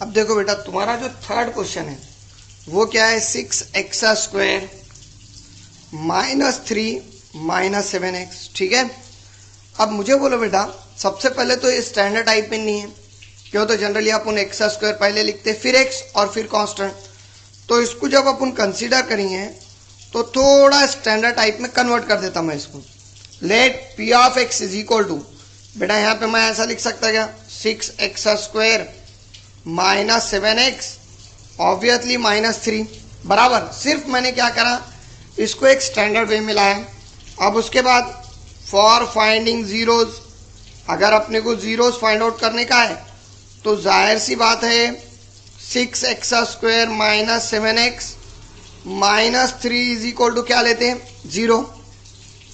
अब देखो बेटा, तुम्हारा जो थर्ड क्वेश्चन है वो क्या है, 6x² -3 -7x। ठीक है, अब मुझे बोलो बेटा, सबसे पहले तो ये स्टैंडर्ड टाइप में नहीं है, क्यों? तो जनरली अपन x² पहले लिखते फिर x और फिर कांस्टेंट। तो इसको जब अपन कंसीडर करेंगे तो थोड़ा स्टैंडर्ड टाइप में कन्वर्ट कर देता मैं इसको। Let p of x is equal to, बेटा यहाँ पे मैं ऐसा लिख सकता क्या, 6x² -7x ऑब्वियसली -3 बराबर। सिर्फ मैंने क्या करा, इसको एक स्टैंडर्ड वे में लाया। अब उसके बाद फॉर फाइंडिंग जीरोज, अगर अपने को जीरोज फाइंड आउट करने का है तो जाहिर सी बात है 6x² -7x -3 is equal to क्या लेते हैं, 0।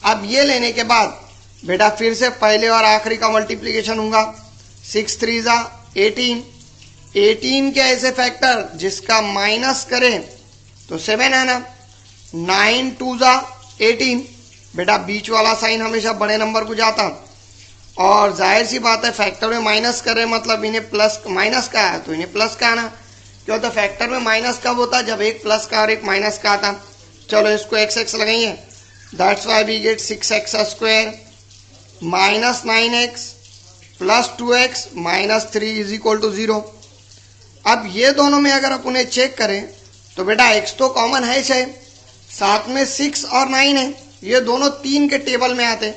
अब ये लेने के बाद बेटा फिर से पहले और आखिरी का मल्टीप्लीकेशन होगा। 6 3 जा 18, 18 के ऐसे फैक्टर जिसका माइनस करें तो 7 है ना। 9 2 जा 18, बेटा बीच वाला साइन हमेशा बड़े नंबर को जाता, और जाहिर सी बात है फैक्टर में माइनस करे मतलब इन्हें प्लस माइनस का है तो इन्हें प्लस का आना। क्यों? तो फैक्टर में माइनस कब होता है, जब एक प्लस का और एक माइनस का आता। चलो इसको x लगाइए, that's why we get 6x² -9x + 2x -3 is equal to 0। अब ये दोनों में अगर अपन चेक करें तो बेटा x तो कॉमन है, साथ में 6 और 9 है, ये दोनों 3 के टेबल में आते,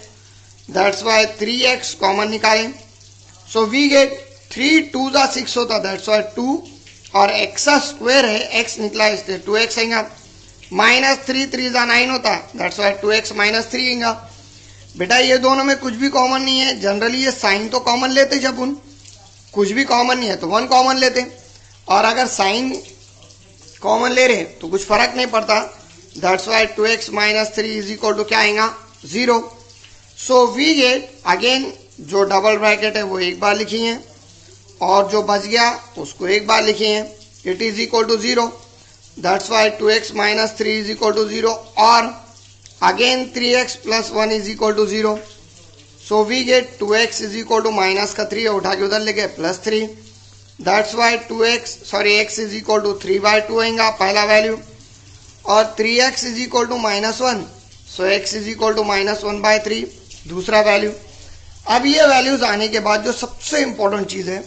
दैट्स वाई 3x कॉमन निकालें। सो वी गेट 3 2 जा 6 होता, दैट्स वाई 2, और x² है, x निकला इसलिए 2x आएगा। -3 3 जा 9 होता, दैट्स वाई 2x -3 आएगा। बेटा ये दोनों में कुछ भी कॉमन नहीं है, जनरली ये साइन तो कॉमन लेते, जब उन कुछ भी कॉमन नहीं है तो 1 कॉमन लेते, और अगर साइन कॉमन ले रहे तो कुछ फर्क नहीं पड़ता, that's why 2x -3 is equal to क्या आएगा, 0। सो वी गेट, अगेन जो डबल ब्रैकेट है वो एक बार लिखिए और जो बच गया उसको एक बार लिखिए, it is equal to 0, that's why 2x -3 is equal to 0, और again 3x + 1 is equal to 0। So we get 2x is equal to minus का 3 उठा के उधर लेके +3, that's why x is equal to 3/2 आएगा पहला वैल्यू, और 3x is equal to -1, so x is equal to -1/3 दूसरा वैल्यू। अब ये वैल्यूज आने के बाद जो सबसे इंपॉर्टेंट चीज है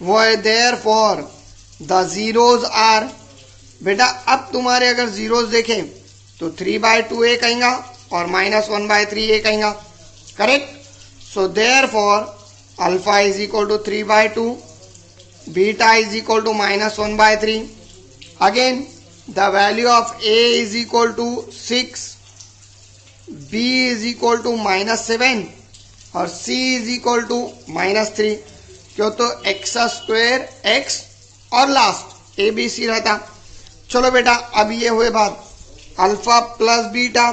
वो है देयरफॉर द जीरोज आर। बेटा अब तुम्हारे अगर जीरोज देखें तो 3/2 एक आएगा और -1/3 एक आएगा, correct. So therefore alpha is equal to 3/2, beta is equal to -1/3। Again the value of a is equal to 6, b is equal to -7 और c इज इक्वल टू -3। क्यों? तो x² x और लास्ट a b c रहता। चलो बेटा अब ये हुए बात, alpha plus beta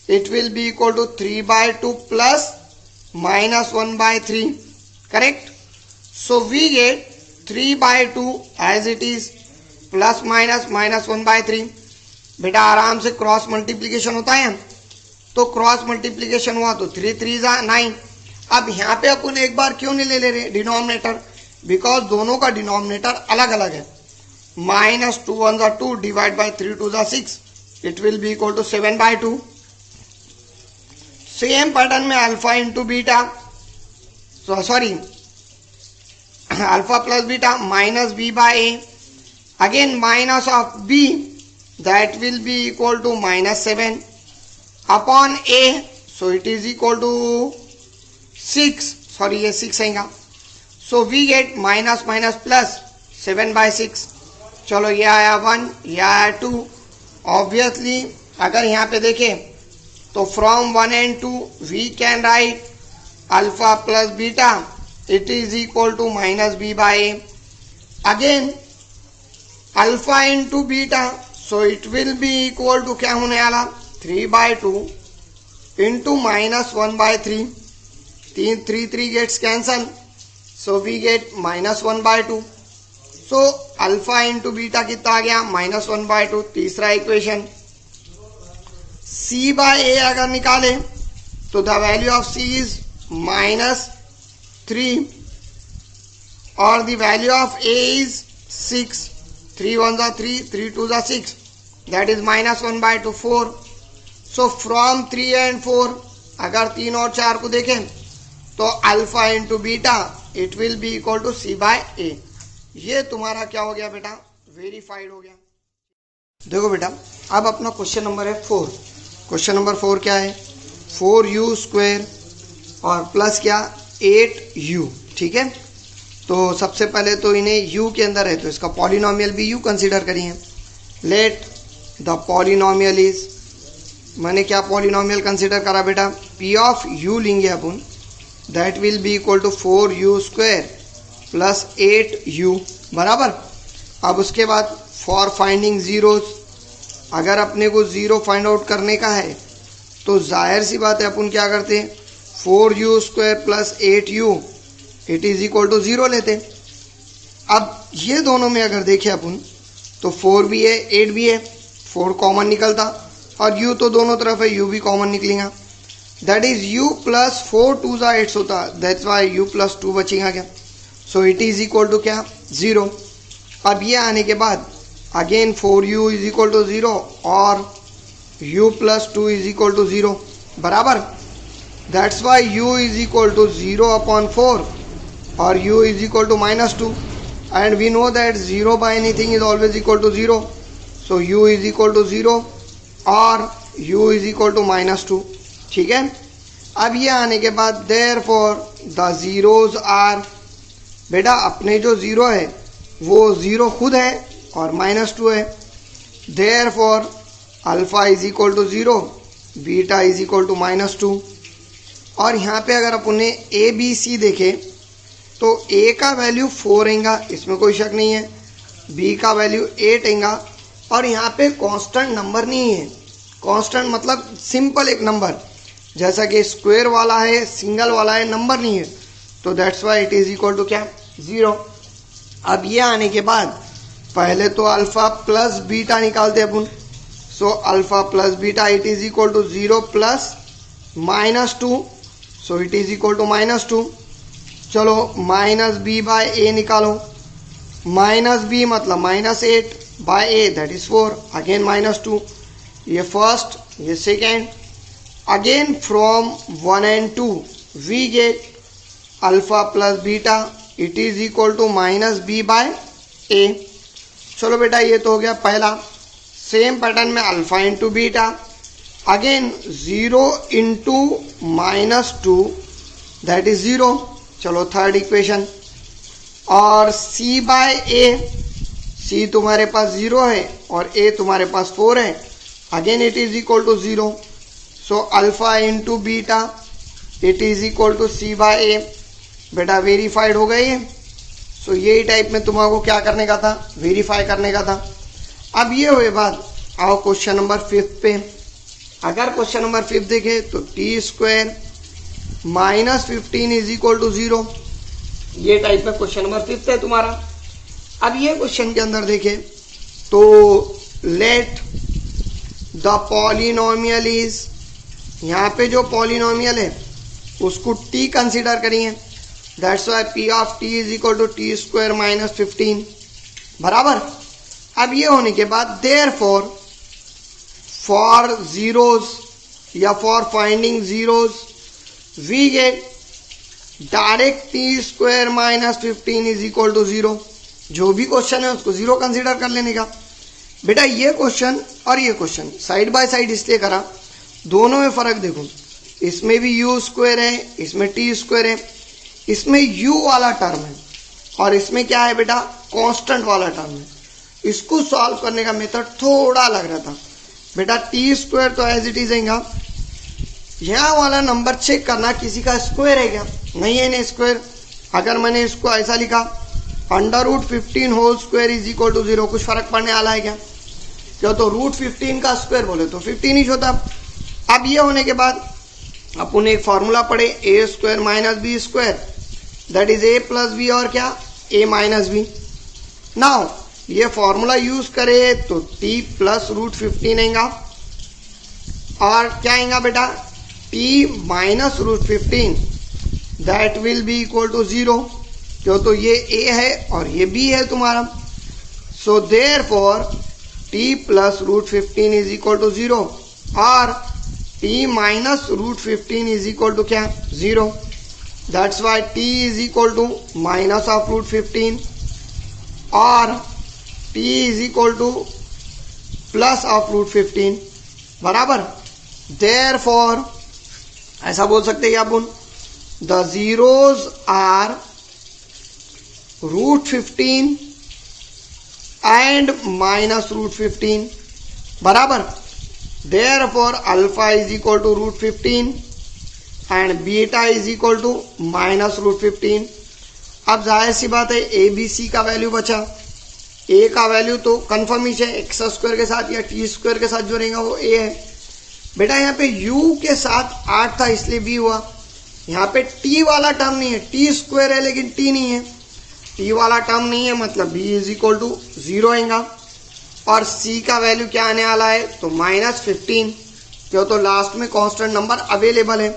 it will be equal to 3/2 plus -1/3, correct. So we get 3/2 as it is plus minus -1/3। बेटा आराम से क्रॉस मल्टीप्लीकेशन होता है, तो क्रॉस मल्टीप्लीकेशन हुआ तो 3 3 जा 9। अब यहाँ पे अपन एक बार क्यों नहीं ले रहे डिनोमिनेटर, बिकॉज दोनों का डिनोमिनेटर अलग अलग है। -2 1 जा 2 डिवाइड बाई 3 2 जा 6, it will be equal to 7/2। Same pattern में alpha into beta, sorry alpha plus beta -b/a, again minus of b, that will be equal to -7 upon a, so it is equal to 6, sorry ये 6 आएगा। So we get minus minus plus 7/6। चलो ये आया 1, ये आया 2। Obviously अगर यहाँ पे देखें तो from 1 and 2 we can write alpha plus beta it is equal to -b/a। Again alpha into beta, so it will be equal to क्या होने वाला, 3/2 into -1/3, 3 3 gets cancel, so we get -1/2। So alpha into beta कितना आ गया, -1/2, तीसरा equation. c/a अगर निकाले तो the value of c is -3 और the value of a is 6, 3 1 जा 3, 3 2 जा 6, that is -1/2 4. So from 3 and 4 अगर 3 और 4 को देखें तो alpha into beta it will be equal to C/A. ये तुम्हारा क्या हो गया बेटा, वेरीफाइड हो गया. देखो बेटा, अब अपना क्वेश्चन नंबर है 4. क्वेश्चन नंबर 4 क्या है, 4u² और प्लस क्या 8u. ठीक है, तो सबसे पहले तो इन्हें u के अंदर है तो इसका पॉलिनोमियल भी u कंसीडर करिए. लेट द पॉलिनोमियल इज, मैंने क्या पॉलिनोमियल कंसीडर करा बेटा, p ऑफ u लेंगे अपन, that will be equal to 4u² plus 8u बराबर. अब उसके बाद फॉर फाइंडिंग जीरोज, अगर अपने को ज़ीरो फाइंड आउट करने का है तो जाहिर सी बात है अपन क्या करते हैं, 4u² plus 8u it is equal to 0 लेते. अब ये दोनों में अगर देखें अपन तो 4 भी है 8 भी है, 4 कॉमन निकलता और u तो दोनों तरफ है, u भी कॉमन निकलेगा. दैट इज u प्लस 4 2 जा 8 होता, दैट्स वाई u प्लस 2 बचेगा क्या. So it is equal to क्या 0. अब ये आने के बाद again 4u is equal to 0 और u plus 2 is equal to 0 बराबर. That's why u is equal to 0 upon 4 और u is equal to -2 and we know that 0 by anything is always equal to 0. So u is equal to 0 और u is equal to -2. ठीक है, अब ये आने के बाद देयरफॉर द जीरोज आर, बेटा अपने जो ज़ीरो है वो 0 खुद है और -2 है. Therefore alpha is equal to 0, beta is equal to -2. और यहाँ पे अगर अपन ने ए बी सी देखे तो ए का वैल्यू 4 आएगा, इसमें कोई शक नहीं है. बी का वैल्यू 8 आएगा और यहाँ पे कांस्टेंट नंबर नहीं है. कांस्टेंट मतलब सिंपल एक नंबर, जैसा कि स्क्वायर वाला है सिंगल वाला है, नंबर नहीं है. तो that's why it is equal to क्या 0. अब ये आने के बाद पहले तो अल्फा प्लस बीटा निकालते हैं अपन. So alpha plus beta it is equal to 0 plus -2, so it is equal to -2. चलो -b बाय a निकालो, -b मतलब -8 by a that is 4, again -2. ये फर्स्ट, ये second. Again from 1 and 2 we get alpha plus beta it is equal to -b by a. चलो बेटा ये तो हो गया पहला. सेम पैटर्न में alpha into beta, again 0 into -2 that is 0. चलो थर्ड इक्वेशन. और c बाय a, c तुम्हारे पास 0 है और a तुम्हारे पास 4 है, again it is equal to 0. So alpha into beta it is equal to c by a. बेटा वेरीफाइड हो गई है. सो यही टाइप में तुम्हारा क्या करने का था, वेरीफाई करने का था. अब ये हुए बाद आओ क्वेश्चन नंबर 5 पे. अगर क्वेश्चन नंबर 5 देखे तो t² -15 इज इक्वल टू 0. ये टाइप में क्वेश्चन नंबर 5 है तुम्हारा. अब ये क्वेश्चन के अंदर देखे तो लेट द पॉलिनोमियल इज, यहाँ पे जो पॉलिनोमियल है उसको t कंसीडर करिए. That's why p of t is equal to t² -15 बराबर. अब ये होने के बाद देयरफॉर फॉर जीरोज या for finding zeros we get direct t² -15 is equal to 0. जो भी क्वेश्चन है उसको 0 कंसीडर कर लेने का. बेटा ये क्वेश्चन और ये क्वेश्चन साइड बाय साइड इसलिए करा, दोनों में फ़र्क देखो. इसमें भी u² है, इसमें t² है, इसमें u वाला टर्म है और इसमें क्या है बेटा कांस्टेंट वाला टर्म है. इसको सॉल्व करने का मेथड थोड़ा लग रहा था. बेटा t² तो एज इट इज आएगा. यहाँ वाला नंबर चेक करना किसी का स्क्वायर है क्या, नहीं है ना स्क्वायर. अगर मैंने इसको ऐसा लिखा √15 whole square is equal to 0, कुछ फर्क पड़ने वाला है क्या? क्यों, तो √15 का स्क्वायर बोले तो 15 ही होता. अब ये होने के बाद अपन एक फॉर्मूला पढ़े a² -b² that is a plus b और क्या a माइनस बी. नाउ ये फॉर्मूला यूज करे तो t प्लस √15 आएगा और क्या आएगा बेटा t minus √15 that will be equal to 0. क्यों, तो ये a है और ये b है तुम्हारा. So therefore t plus root 15 is equal to 0 और t minus root 15 is equal to क्या 0. That's why t is equal to minus of root 15 और t is equal to plus of root 15 बराबर. Therefore ऐसा बोल सकते हैं अपन the zeros are root 15 and minus root 15 बराबर. Therefore alpha is equal to root 15 and beta is equal to minus root 15. अब जाहिर सी बात है ए बी सी का वैल्यू बचा. ए का वैल्यू तो कन्फर्म ही है, एक्स स्क्वायर के साथ या टी स्क्वायर के साथ जो रहेगा वो ए है. बेटा यहाँ पे u के साथ 8 था इसलिए b हुआ. यहाँ पे t वाला टर्म नहीं है, टी स्क्वायर है लेकिन t नहीं है. t वाला टर्म नहीं है मतलब b इज इक्वल टू 0 आएगा. और c का वैल्यू क्या आने वाला है तो माइनस 15, क्यों तो लास्ट में कांस्टेंट नंबर अवेलेबल है.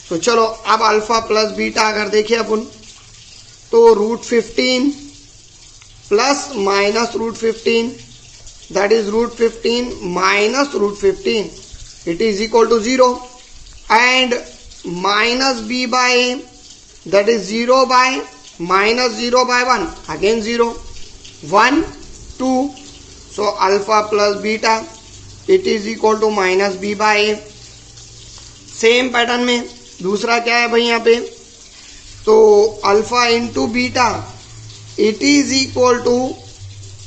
तो चलो अब अल्फा प्लस बीटा अगर देखिए अपन तो root 15 plus minus root 15 that is root 15 minus root 15 it is equal to 0 and minus b by a that is 0 by minus 0 by 1 again 0 1 2. so alpha plus beta it is equal to minus b by a. Same pattern में दूसरा क्या है भाई यहाँ पे तो alpha into beta it is equal to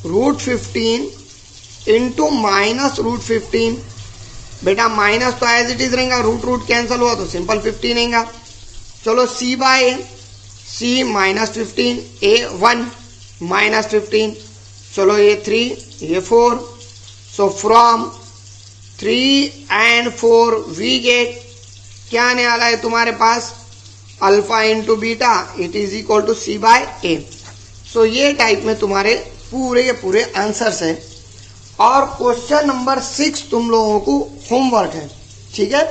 root 15 into minus root 15. बेटा minus तो एज इट इज रहेगा, रूट रूट कैंसिल हुआ तो सिंपल 15 रहेगा. चलो c by a, c minus 15 a 1 minus 15, चलो ये 3 ये 4. So from 3 and 4 we get क्या आने वाला है तुम्हारे पास alpha into beta it is equal to c by A. So ये टाइप में तुम्हारे पूरे के पूरे आंसर्स है. और क्वेश्चन नंबर 6 तुम लोगों को होमवर्क है, ठीक है.